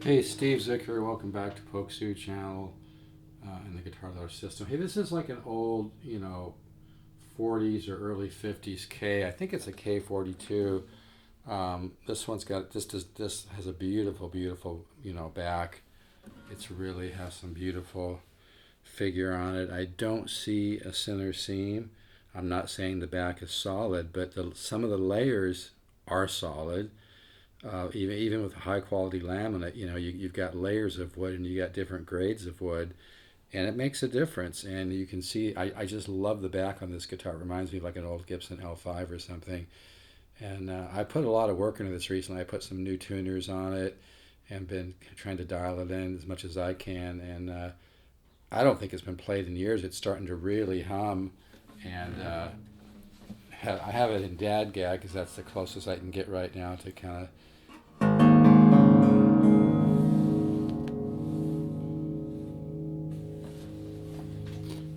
Hey, Steve Zicker, welcome back to Poke Sue channel and the Guitar Lore System. Hey, this is like an old, 40s or early 50s K. I think it's a K42. This one's got this has a beautiful, back. It's really has some beautiful figure on it. I don't see a center seam. I'm not saying the back is solid, but some of the layers are solid. Even with high quality laminate, you've got layers of wood and you got different grades of wood, and it makes a difference. And you can see, I just love the back on this guitar. It reminds me of like an old Gibson L5 or something. And I put a lot of work into this recently. I put some new tuners on it and been trying to dial it in as much as I can. And I don't think it's been played in years. It's starting to really hum. And I have it in dad gag because that's the closest I can get right now to kind of.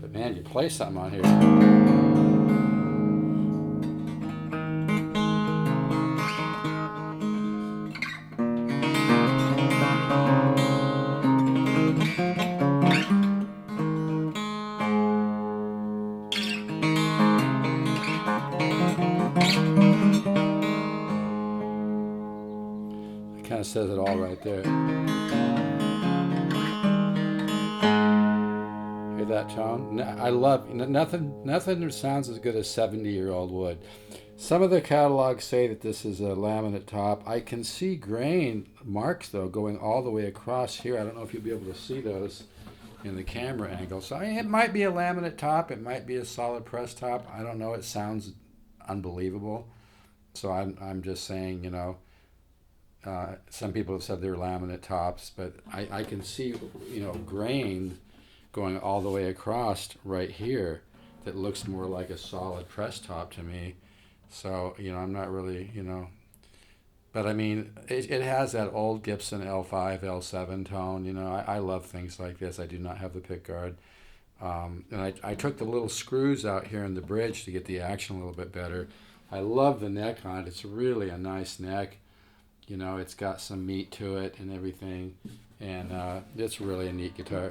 But man, you play something on here. It kind of says it all right there. That tone. I love nothing sounds as good as 70-year-old wood. Some of the catalogs say that this is a laminate top. I can see grain marks though going all the way across here. I don't know if you'll be able to see those in the camera angle. So it might be a laminate top. It might be a solid press top. I don't know. It sounds unbelievable. So I'm just saying, some people have said they're laminate tops, but I can see, grain going all the way across right here that looks more like a solid press top to me. So, I'm not really, but I mean, it has that old Gibson L5, L7 tone. I love things like this. I do not have the pickguard. And I took the little screws out here in the bridge to get the action a little bit better. I love the neck on it. It's really a nice neck. It's got some meat to it and everything. And it's really a neat guitar.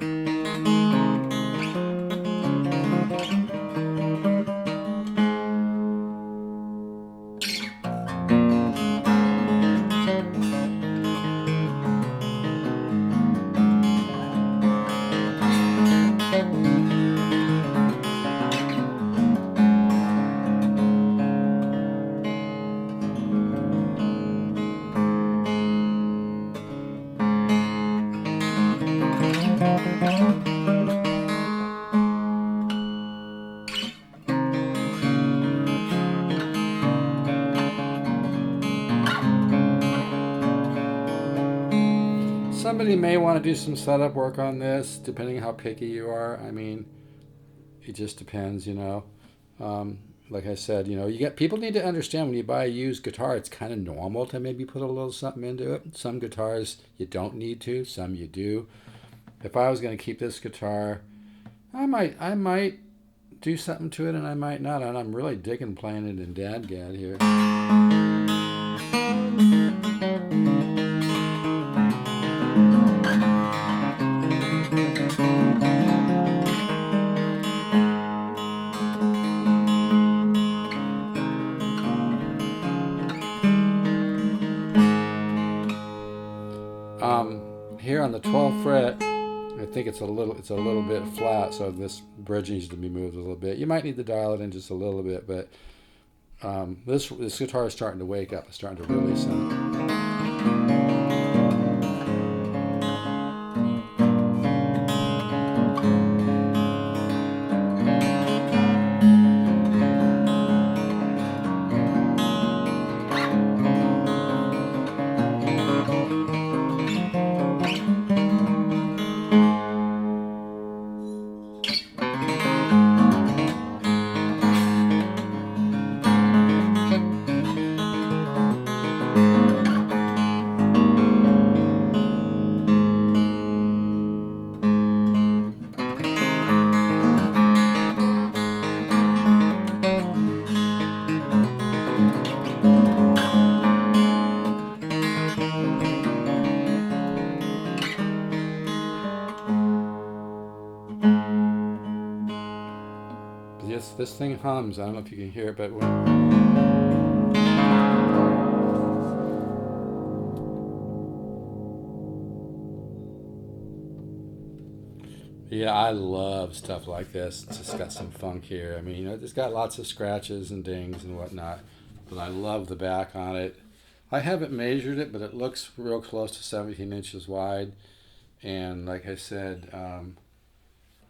Somebody may want to do some setup work on this, depending how picky you are. I mean, it just depends, Like I said, people need to understand when you buy a used guitar, it's kind of normal to maybe put a little something into it. Some guitars you don't need to, some you do. If I was going to keep this guitar, I might do something to it, and I might not. And I'm really digging playing it in dadgad here. Here on the 12th fret, I think it's a little bit flat, so this bridge needs to be moved a little bit. You might need to dial it in just a little bit, but this guitar is starting to wake up. It's starting to really sound. this thing hums. I don't know if you can hear it, but yeah, I love stuff like this. It's just got some funk here. I mean, you know, it's got lots of scratches and dings and whatnot, but I love the back on it. I haven't measured it, but it looks real close to 17 inches wide. And like I said,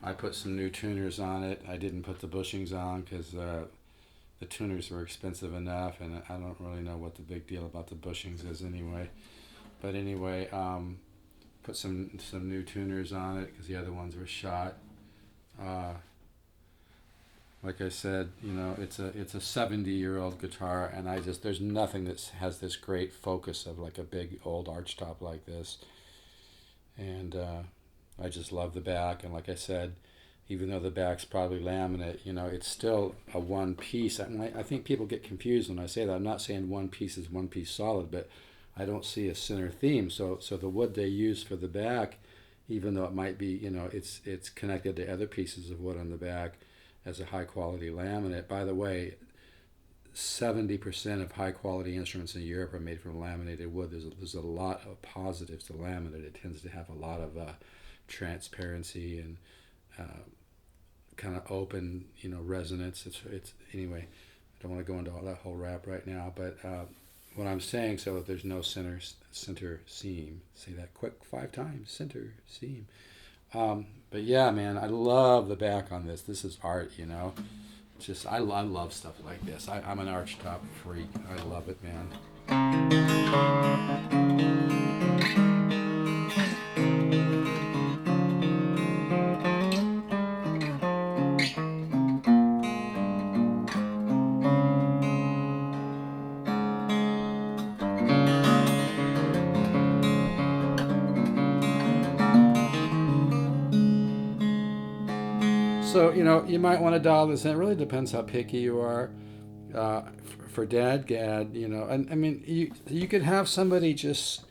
I put some new tuners on it. I didn't put the bushings on because the tuners were expensive enough, and I don't really know what the big deal about the bushings is anyway. But anyway, put some new tuners on it because the other ones were shot. Like I said, you know, it's a 70-year-old guitar, and there's nothing that has this great focus of like a big old Archtop like this. And I just love the back, and like I said, even though the back's probably laminate, you know, it's still a one piece. I think people get confused when I say that. I'm not saying one piece is one piece solid, but I don't see a center theme. So the wood they use for the back, even though it might be, you know, it's connected to other pieces of wood on the back as a high quality laminate. By the way, 70% of high quality instruments in Europe are made from laminated wood. There's a lot of positives to laminate. It tends to have a lot of transparency and kind of open, you know, resonance. It's anyway. I don't want to go into all that whole rap right now, but what I'm saying, so that there's no center seam. Say that quick 5 times. Center seam. But yeah, man, I love the back on this. This is art, you know. Just I love stuff like this. I'm an Archtop freak. I love it, man. So, you know, you might want to dial this in. It really depends how picky you are. For dadgad, you know, and I mean, you could have somebody just,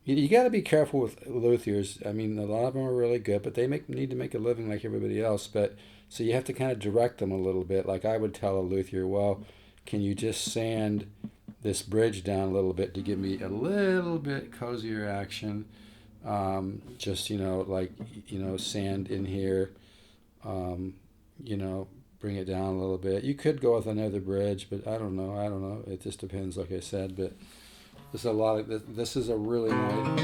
you got to be careful with luthiers. I mean, a lot of them are really good, but they need to make a living like everybody else. But so you have to kind of direct them a little bit. Like I would tell a luthier, well, can you just sand this bridge down a little bit to give me a little bit cozier action? Just, you know, like, you know, sand in here. You know, bring it down a little bit. You could go with another bridge, but I don't know. It just depends, like I said. But there's a lot of this is a really nice.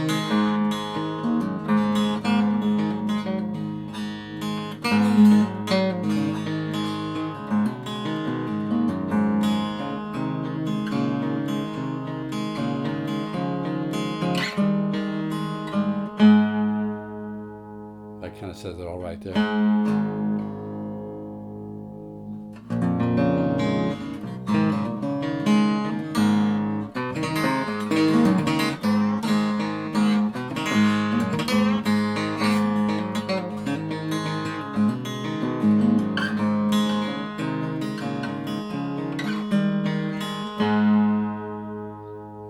That kind of says it all right there.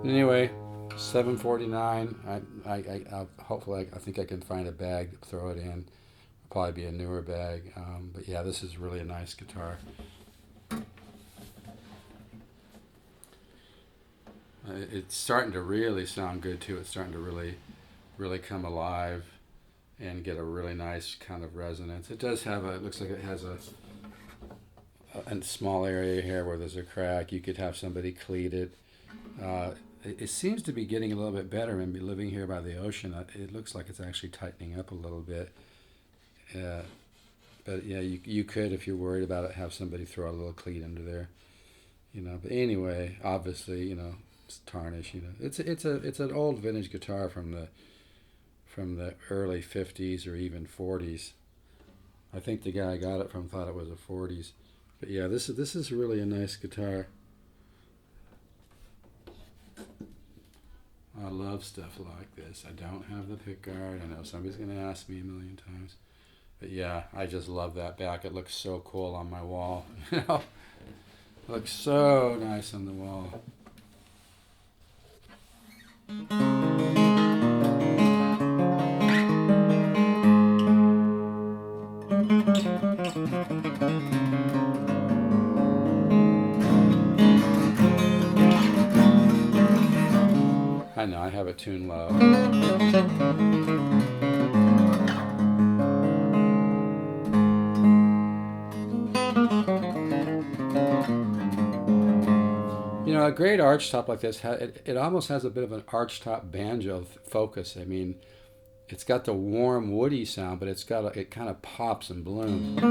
Anyway, $7.49. I hopefully I think I can find a bag to throw it in. It'll probably be a newer bag. But yeah, this is really a nice guitar. It's starting to really sound good too. It's starting to really come alive and get a really nice kind of resonance. It does have it looks like it has a small area here where there's a crack. You could have somebody cleat it. It seems to be getting a little bit better. And living here by the ocean, it looks like it's actually tightening up a little bit. But yeah, you could, if you're worried about it, have somebody throw a little cleat under there. You know. But anyway, obviously, you know, it's tarnish. You know, it's an old vintage guitar from the early 50s or even 40s. I think the guy I got it from thought it was a 40s. But yeah, this is really a nice guitar. I love stuff like this. I don't have the pickguard. I know somebody's going to ask me a million times. But yeah, I just love that back. It looks so cool on my wall. You know, it looks so nice on the wall. have it tuned low. You know, a great archtop like this, it almost has a bit of an archtop banjo focus. I mean, it's got the warm woody sound, but it kind of pops and blooms.